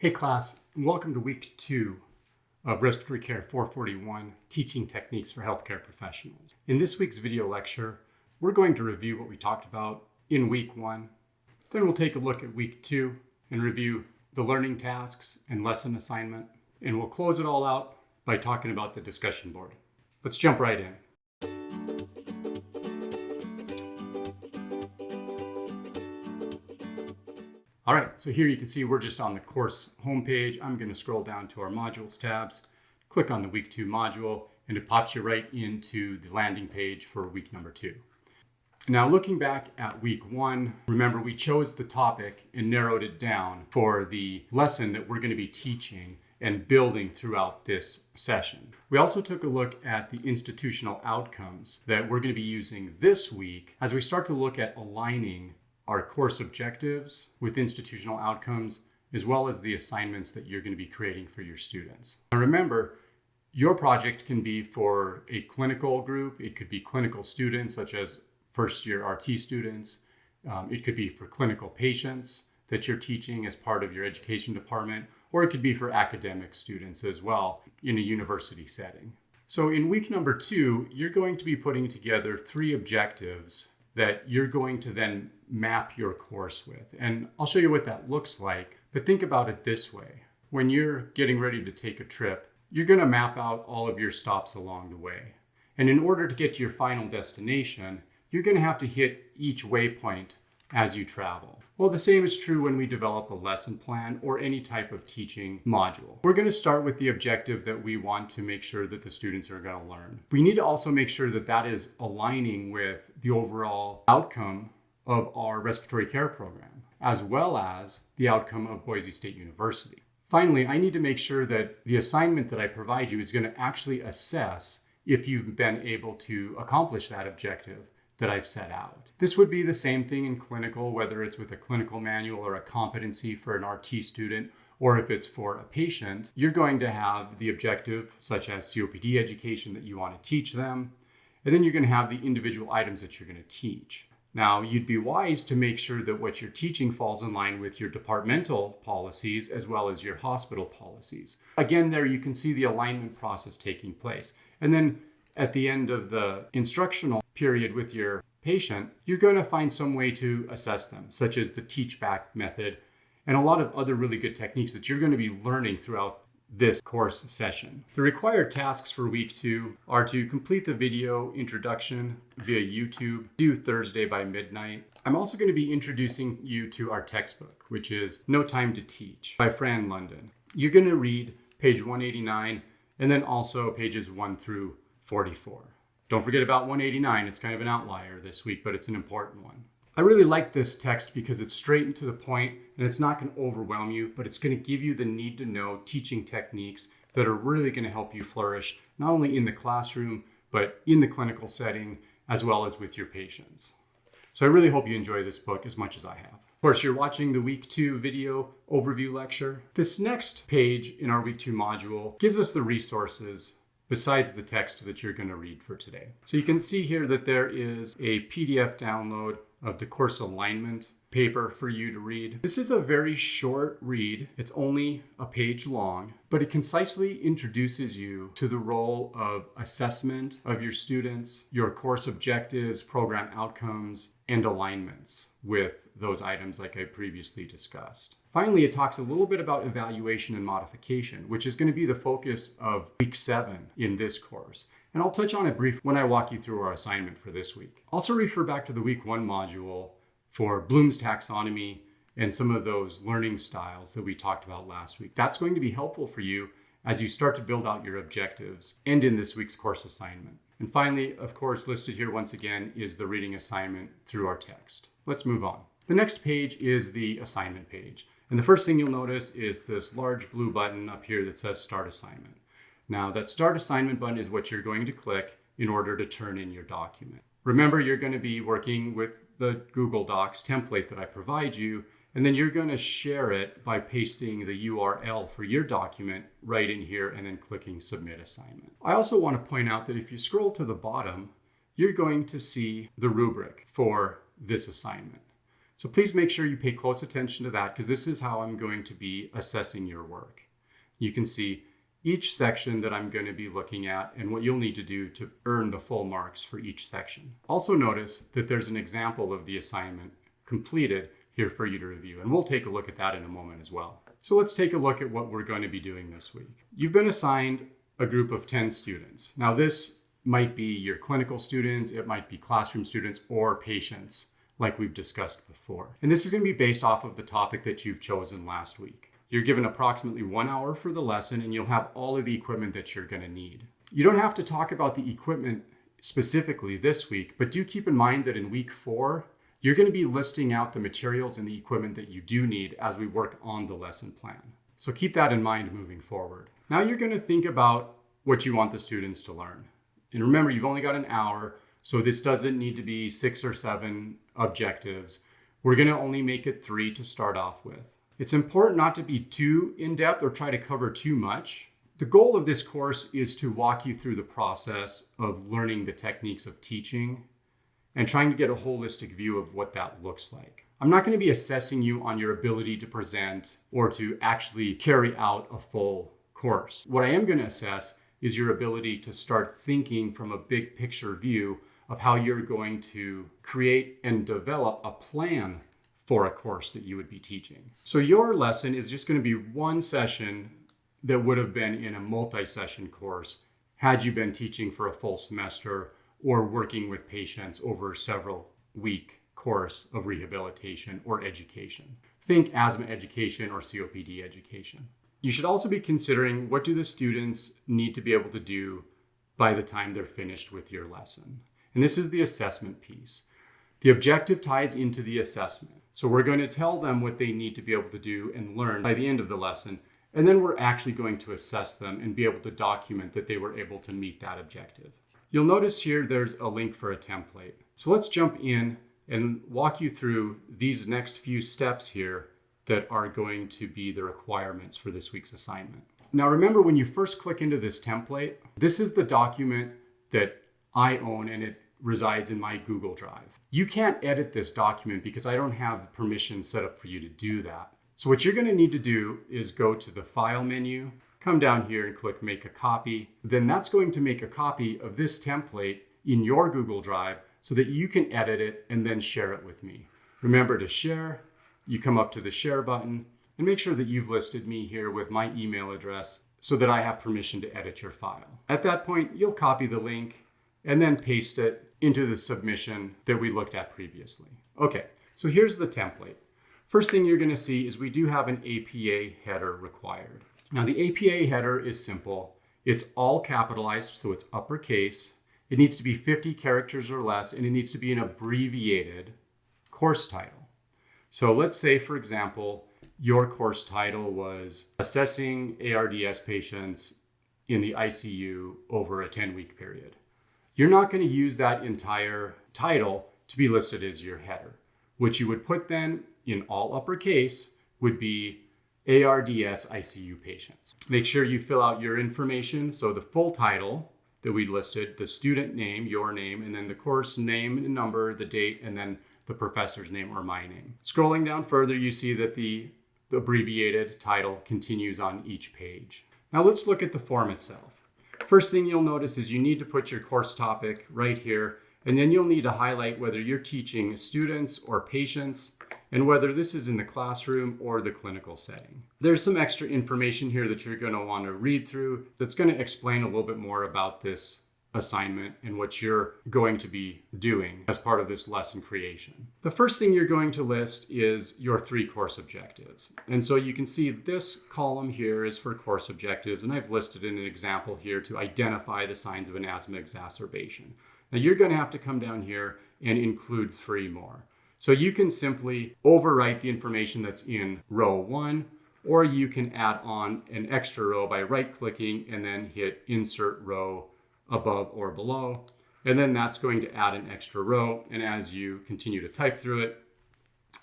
Hey class, and welcome to week 2 of Respiratory Care 441, Teaching Techniques for Healthcare Professionals. In this week's video lecture, we're going to review what we talked about in week 1. Then we'll take a look at week 2 and review the learning tasks and lesson assignment. And we'll close it all out by talking about the discussion board. Let's jump right in. All right, so here you can see we're just on the course homepage. I'm going to scroll down to our modules tabs, click on the week 2 module, and it pops you right into the landing page for week number 2. Now looking back at week 1, remember we chose the topic and narrowed it down for the lesson that we're going to be teaching and building throughout this session. We also took a look at the institutional outcomes that we're going to be using this week as we start to look at aligning our course objectives with institutional outcomes, as well as the assignments that you're going to be creating for your students. Now remember, your project can be for a clinical group. It could be clinical students, such as first-year RT students. It could be for clinical patients that you're teaching as part of your education department, or it could be for academic students as well in a university setting. So in week number 2, you're going to be putting together 3 objectives that you're going to then map your course with. And I'll show you what that looks like, but think about it this way. When you're getting ready to take a trip, you're gonna map out all of your stops along the way. And in order to get to your final destination, you're gonna have to hit each waypoint as you travel. Well, the same is true when we develop a lesson plan or any type of teaching module. We're going to start with the objective that we want to make sure that the students are going to learn. We need to also make sure that that is aligning with the overall outcome of our respiratory care program, as well as the outcome of Boise State University. Finally, I need to make sure that the assignment that I provide you is going to actually assess if you've been able to accomplish that objective that I've set out. This would be the same thing in clinical, whether it's with a clinical manual or a competency for an RT student, or if it's for a patient. You're going to have the objective, such as COPD education, that you want to teach them, and then you're going to have the individual items that you're going to teach. Now, you'd be wise to make sure that what you're teaching falls in line with your departmental policies as well as your hospital policies. Again, there you can see the alignment process taking place. And then at the end of the instructional period with your patient, you're going to find some way to assess them, such as the teach back method and a lot of other really good techniques that you're going to be learning throughout this course session. The required tasks for week 2 are to complete the video introduction via YouTube due Thursday by midnight. I'm also going to be introducing you to our textbook, which is No Time to Teach by Fran London. You're going to read page 189 and then also pages 1 through 44. Don't forget about 189. It's kind of an outlier this week, but it's an important one. I really like this text because it's straight and to the point, and it's not going to overwhelm you, but it's going to give you the need to know teaching techniques that are really going to help you flourish, not only in the classroom, but in the clinical setting, as well as with your patients. So I really hope you enjoy this book as much as I have. Of course, you're watching the week 2 video overview lecture. This next page in our week 2 module gives us the resources besides the text that you're going to read for today. So you can see here that there is a PDF download of the course alignment paper for you to read. This is a very short read. It's only a page long, but it concisely introduces you to the role of assessment of your students, your course objectives, program outcomes, and alignments with those items like I previously discussed. Finally, it talks a little bit about evaluation and modification, which is going to be the focus of week 7 in this course. And I'll touch on it briefly when I walk you through our assignment for this week. Also refer back to the week 1 module for Bloom's taxonomy and some of those learning styles that we talked about last week. That's going to be helpful for you as you start to build out your objectives and in this week's course assignment. And finally, of course, listed here once again is the reading assignment through our text. Let's move on. The next page is the assignment page. And the first thing you'll notice is this large blue button up here that says Start Assignment. Now, that Start Assignment button is what you're going to click in order to turn in your document. Remember, you're going to be working with the Google Docs template that I provide you, and then you're going to share it by pasting the URL for your document right in here and then clicking Submit Assignment. I also want to point out that if you scroll to the bottom, you're going to see the rubric for this assignment. So please make sure you pay close attention to that, because this is how I'm going to be assessing your work. You can see each section that I'm going to be looking at and what you'll need to do to earn the full marks for each section. Also notice that there's an example of the assignment completed here for you to review, and we'll take a look at that in a moment as well. So let's take a look at what we're going to be doing this week. You've been assigned a group of 10 students. Now this might be your clinical students, it might be classroom students or patients like we've discussed before. And this is going to be based off of the topic that you've chosen last week. You're given approximately 1 hour for the lesson, and you'll have all of the equipment that you're going to need. You don't have to talk about the equipment specifically this week, but do keep in mind that in week 4, you're going to be listing out the materials and the equipment that you do need as we work on the lesson plan. So keep that in mind moving forward. Now you're going to think about what you want the students to learn. And remember, you've only got an hour, so this doesn't need to be 6 or 7 objectives. We're going to only make it 3 to start off with. It's important not to be too in-depth or try to cover too much. The goal of this course is to walk you through the process of learning the techniques of teaching and trying to get a holistic view of what that looks like. I'm not going to be assessing you on your ability to present or to actually carry out a full course. What I am going to assess is your ability to start thinking from a big picture view of how you're going to create and develop a plan for a course that you would be teaching. So your lesson is just going to be one session that would have been in a multi-session course had you been teaching for a full semester or working with patients over several week course of rehabilitation or education. Think asthma education or COPD education. You should also be considering, what do the students need to be able to do by the time they're finished with your lesson? And this is the assessment piece. The objective ties into the assessment. So we're going to tell them what they need to be able to do and learn by the end of the lesson, and then we're actually going to assess them and be able to document that they were able to meet that objective. You'll notice here there's a link for a template. So let's jump in and walk you through these next few steps here that are going to be the requirements for this week's assignment. Now remember, when you first click into this template, this is the document that I own and it resides in my Google Drive. You can't edit this document because I don't have permission set up for you to do that. So what you're going to need to do is go to the File menu, come down here and click Make a Copy. Then that's going to make a copy of this template in your Google Drive so that you can edit it and then share it with me. Remember to share. You come up to the Share button and make sure that you've listed me here with my email address so that I have permission to edit your file. At that point, you'll copy the link and then paste it into the submission that we looked at previously. Okay, so here's the template. First thing you're going to see is we do have an APA header required. Now the APA header is simple. It's all capitalized, so it's uppercase. It needs to be 50 characters or less, and it needs to be an abbreviated course title. So let's say, for example, your course title was Assessing ARDS Patients in the ICU over a 10-week period. You're not going to use that entire title to be listed as your header. What you would put then in all uppercase would be ARDS ICU patients. Make sure you fill out your information. So the full title that we listed, the student name, your name, and then the course name and number, the date, and then the professor's name or my name. Scrolling down further, you see that the abbreviated title continues on each page. Now let's look at the form itself. First thing you'll notice is you need to put your course topic right here, and then you'll need to highlight whether you're teaching students or patients and whether this is in the classroom or the clinical setting. There's some extra information here that you're going to want to read through that's going to explain a little bit more about this assignment and what you're going to be doing as part of this lesson creation. The first thing you're going to list is your 3 course objectives. And so you can see this column here is for course objectives, and I've listed in an example here to identify the signs of an asthma exacerbation. Now you're going to have to come down here and include 3 more. So you can simply overwrite the information that's in row 1, or you can add on an extra row by right-clicking and then hit Insert Row above or below, and then that's going to add an extra row, and as you continue to type through it,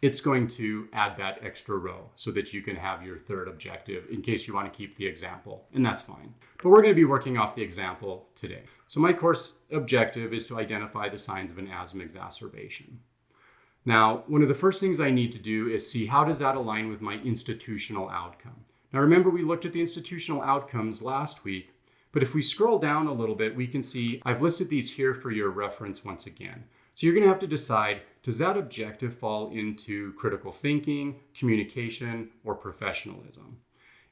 it's going to add that extra row so that you can have your 3rd objective in case you want to keep the example, and that's fine. But we're going to be working off the example today. So my course objective is to identify the signs of an asthma exacerbation. Now, one of the first things I need to do is see how does that align with my institutional outcome. Now remember, we looked at the institutional outcomes last week, but if we scroll down a little bit, we can see I've listed these here for your reference once again. So you're going to have to decide, does that objective fall into critical thinking, communication, or professionalism?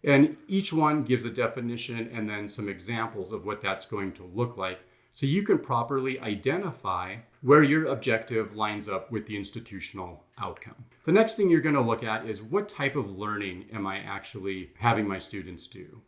And each one gives a definition and then some examples of what that's going to look like, so you can properly identify where your objective lines up with the institutional outcome. The next thing you're going to look at is what type of learning am I actually having my students do?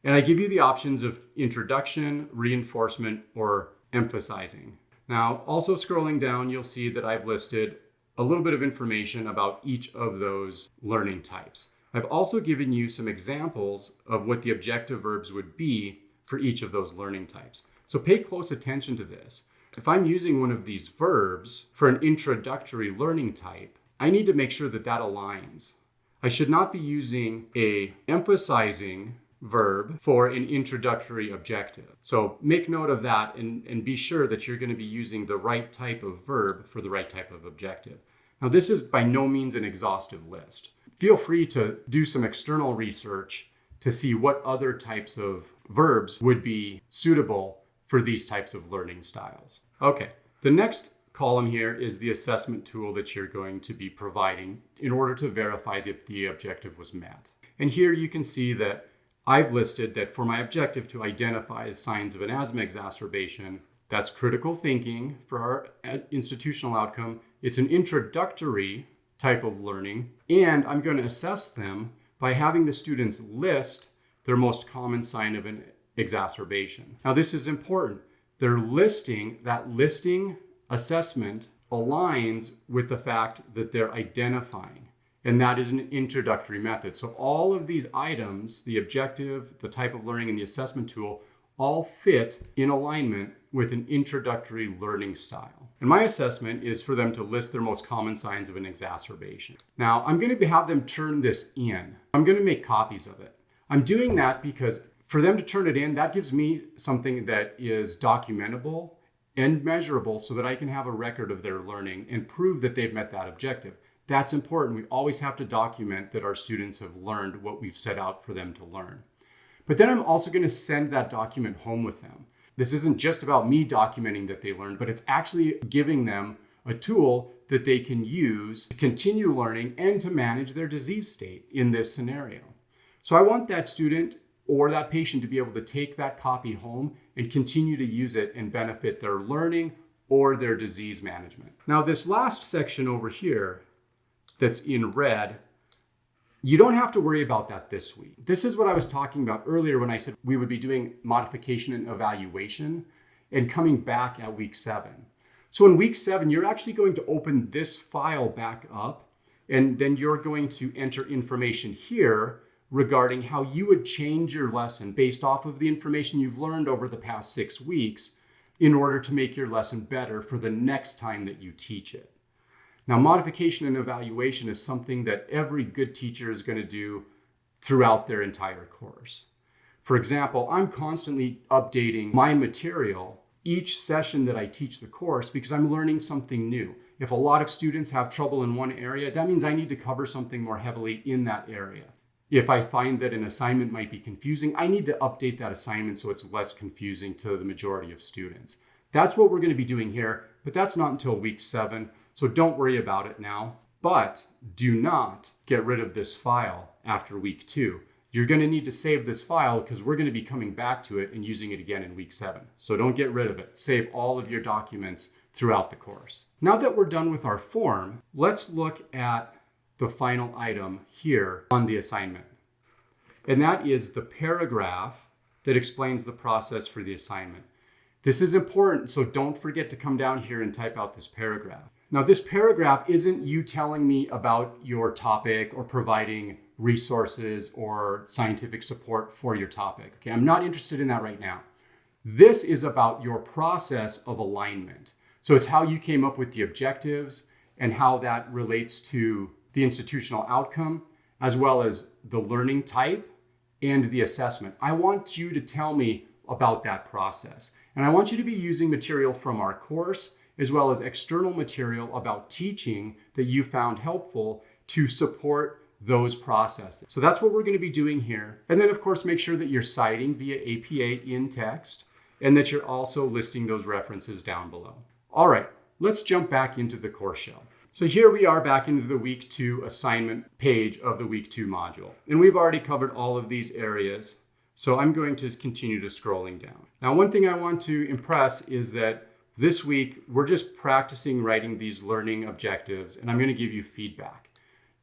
And I give you the options of introduction, reinforcement, or emphasizing. Now, also scrolling down, you'll see that I've listed a little bit of information about each of those learning types. I've also given you some examples of what the objective verbs would be for each of those learning types. So pay close attention to this. If I'm using one of these verbs for an introductory learning type, I need to make sure that that aligns. I should not be using a emphasizing verb for an introductory objective. So make note of that and be sure that you're going to be using the right type of verb for the right type of objective. Now, this is by no means an exhaustive list. Feel free to do some external research to see what other types of verbs would be suitable for these types of learning styles. Okay, the next column here is the assessment tool that you're going to be providing in order to verify that the objective was met. And here you can see that I've listed that for my objective to identify the signs of an asthma exacerbation, that's critical thinking for our institutional outcome. It's an introductory type of learning, and I'm going to assess them by having the students list their most common sign of an exacerbation. Now, this is important. That listing assessment aligns with the fact that they're identifying, and that is an introductory method. So all of these items, the objective, the type of learning, and the assessment tool, all fit in alignment with an introductory learning style. And my assessment is for them to list their most common signs of an exacerbation. Now, I'm going to have them turn this in. I'm going to make copies of it. I'm doing that because for them to turn it in, that gives me something that is documentable and measurable so that I can have a record of their learning and prove that they've met that objective. That's important. We always have to document that our students have learned what we've set out for them to learn. But then I'm also going to send that document home with them. This isn't just about me documenting that they learned, but it's actually giving them a tool that they can use to continue learning and to manage their disease state in this scenario. So I want that student or that patient to be able to take that copy home and continue to use it and benefit their learning or their disease management. Now, this last section over here that's in red, you don't have to worry about that this week. This is what I was talking about earlier when I said we would be doing modification and evaluation and coming back at week 7. So in week 7, you're actually going to open this file back up, and then you're going to enter information here regarding how you would change your lesson based off of the information you've learned over the past 6 weeks in order to make your lesson better for the next time that you teach it. Now, modification and evaluation is something that every good teacher is going to do throughout their entire course. For example, I'm constantly updating my material each session that I teach the course because I'm learning something new. If a lot of students have trouble in one area, that means I need to cover something more heavily in that area. If I find that an assignment might be confusing, I need to update that assignment so it's less confusing to the majority of students. That's what we're going to be doing here, but that's not until week 7, so don't worry about it now. But do not get rid of this file after week 2. You're going to need to save this file because we're going to be coming back to it and using it again in week 7. So don't get rid of it. Save all of your documents throughout the course. Now that we're done with our form, let's look at the final item here on the assignment. And that is the paragraph that explains the process for the assignment. This is important, so don't forget to come down here and type out this paragraph. Now, this paragraph isn't you telling me about your topic or providing resources or scientific support for your topic. Okay, I'm not interested in that right now. This is about your process of alignment. So it's how you came up with the objectives and how that relates to the institutional outcome, as well as the learning type and the assessment. I want you to tell me about that process. And I want you to be using material from our course as well as external material about teaching that you found helpful to support those processes. So that's what we're going to be doing here. And then of course, make sure that you're citing via APA in text and that you're also listing those references down below. All right, let's jump back into the course shell. So here we are back into the week 2 assignment page of the week 2 module. And we've already covered all of these areas. So I'm going to continue to scrolling down. Now, one thing I want to impress is that this week, we're just practicing writing these learning objectives, and I'm going to give you feedback.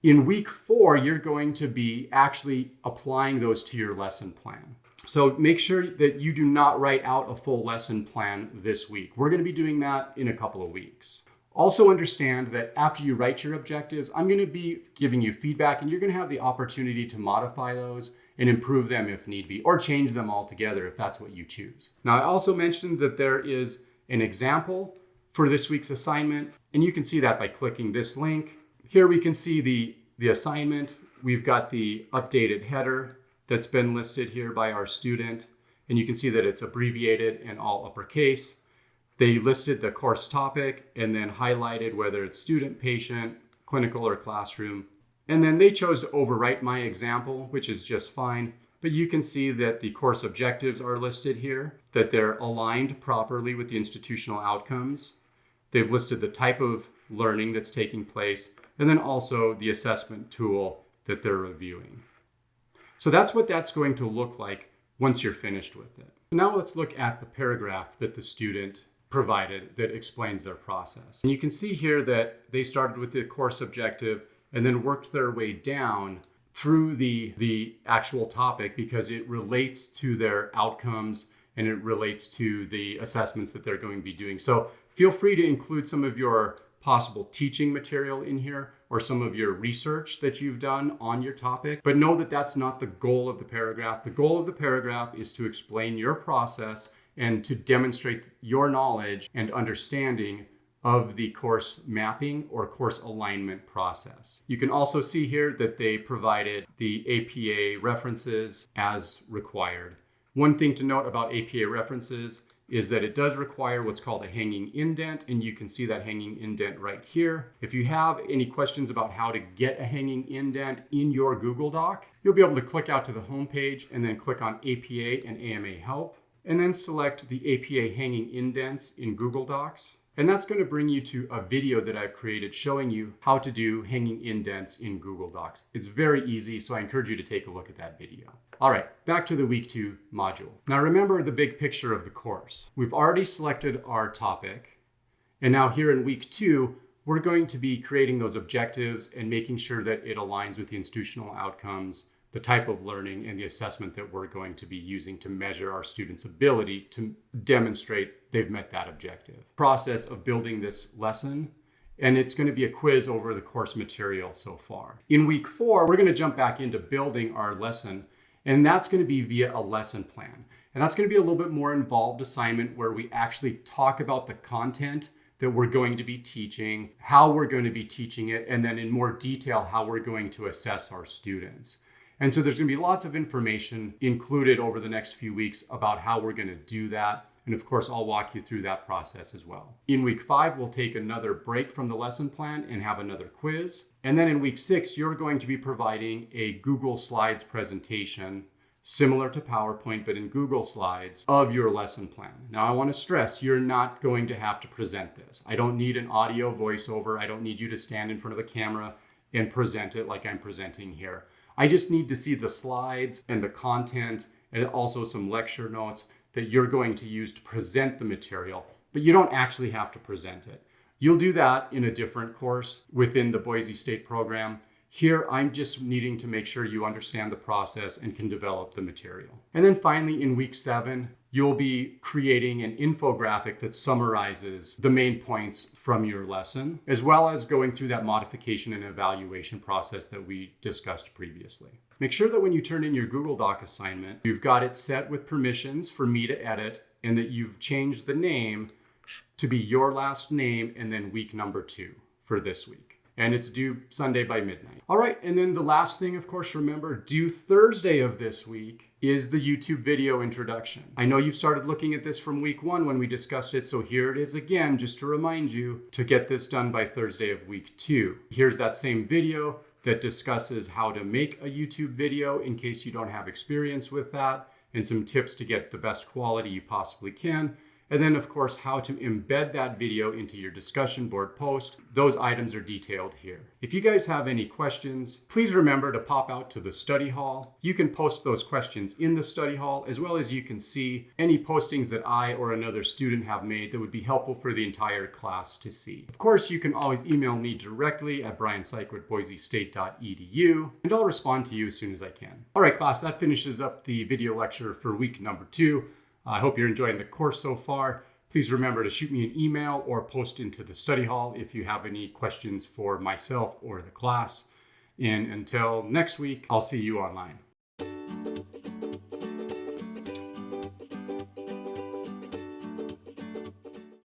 In week 4, you're going to be actually applying those to your lesson plan. So make sure that you do not write out a full lesson plan this week. We're going to be doing that in a couple of weeks. Also understand that after you write your objectives, I'm going to be giving you feedback, and you're going to have the opportunity to modify those and improve them if need be, or change them altogether if that's what you choose. Now, I also mentioned that there is an example for this week's assignment, and you can see that by clicking this link. Here we can see the assignment. We've got the updated header that's been listed here by our student, and you can see that it's abbreviated and all uppercase. They listed the course topic and then highlighted whether it's student, patient, clinical, or classroom. And then they chose to overwrite my example, which is just fine. But you can see that the course objectives are listed here, that they're aligned properly with the institutional outcomes. They've listed the type of learning that's taking place, and then also the assessment tool that they're reviewing. So that's what that's going to look like once you're finished with it. Now let's look at the paragraph that the student provided that explains their process. And you can see here that they started with the course objective and then worked their way down through the actual topic because it relates to their outcomes and it relates to the assessments that they're going to be doing. So feel free to include some of your possible teaching material in here or some of your research that you've done on your topic, but know that that's not the goal of the paragraph. The goal of the paragraph is to explain your process and to demonstrate your knowledge and understanding of the course mapping or course alignment process. You can also see here that they provided the APA references as required. One thing to note about APA references is that it does require what's called a hanging indent, and you can see that hanging indent right here. If you have any questions about how to get a hanging indent in your Google Doc, you'll be able to click out to the home page and then click on APA and AMA Help, and then select the APA hanging indents in Google Docs. And that's going to bring you to a video that I've created showing you how to do hanging indents in Google Docs. It's very easy, so I encourage you to take a look at that video. All right, back to the week 2 module. Now remember the big picture of the course. We've already selected our topic, and now here in week 2, we're going to be creating those objectives and making sure that it aligns with the institutional outcomes, the type of learning, and the assessment that we're going to be using to measure our students' ability to demonstrate they've met that objective. Process of building this lesson, and it's going to be a quiz over the course material so far. In week 4, we're going to jump back into building our lesson, and that's going to be via a lesson plan. And that's going to be a little bit more involved assignment where we actually talk about the content that we're going to be teaching, how we're going to be teaching it, and then in more detail, how we're going to assess our students. And so there's going to be lots of information included over the next few weeks about how we're going to do that. And of course, I'll walk you through that process as well. In week 5, we'll take another break from the lesson plan and have another quiz. And then in week 6, you're going to be providing a Google Slides presentation, similar to PowerPoint, but in Google Slides, of your lesson plan. Now, I want to stress, you're not going to have to present this. I don't need an audio voiceover. I don't need you to stand in front of the camera and present it like I'm presenting here. I just need to see the slides and the content and also some lecture notes that you're going to use to present the material, but you don't actually have to present it. You'll do that in a different course within the Boise State program. Here, I'm just needing to make sure you understand the process and can develop the material. And then finally, in week 7, you'll be creating an infographic that summarizes the main points from your lesson, as well as going through that modification and evaluation process that we discussed previously. Make sure that when you turn in your Google Doc assignment, you've got it set with permissions for me to edit, and that you've changed the name to be your last name and then week number 2 for this week. and it's due Sunday by midnight. All right, and then the last thing, of course, remember, due Thursday of this week is the YouTube video introduction. I know you've started looking at this from week 1 when we discussed it, so here it is again, just to remind you to get this done by Thursday of week 2. Here's that same video that discusses how to make a YouTube video in case you don't have experience with that, and some tips to get the best quality you possibly can. And then, of course, how to embed that video into your discussion board post. Those items are detailed here. If you guys have any questions, please remember to pop out to the study hall. You can post those questions in the study hall, as well as you can see any postings that I or another student have made that would be helpful for the entire class to see. Of course, you can always email me directly at briansyke@boisestate.edu, and I'll respond to you as soon as I can. All right, class, that finishes up the video lecture for week number 2. I hope you're enjoying the course so far. Please remember to shoot me an email or post into the study hall if you have any questions for myself or the class. And until next week, I'll see you online.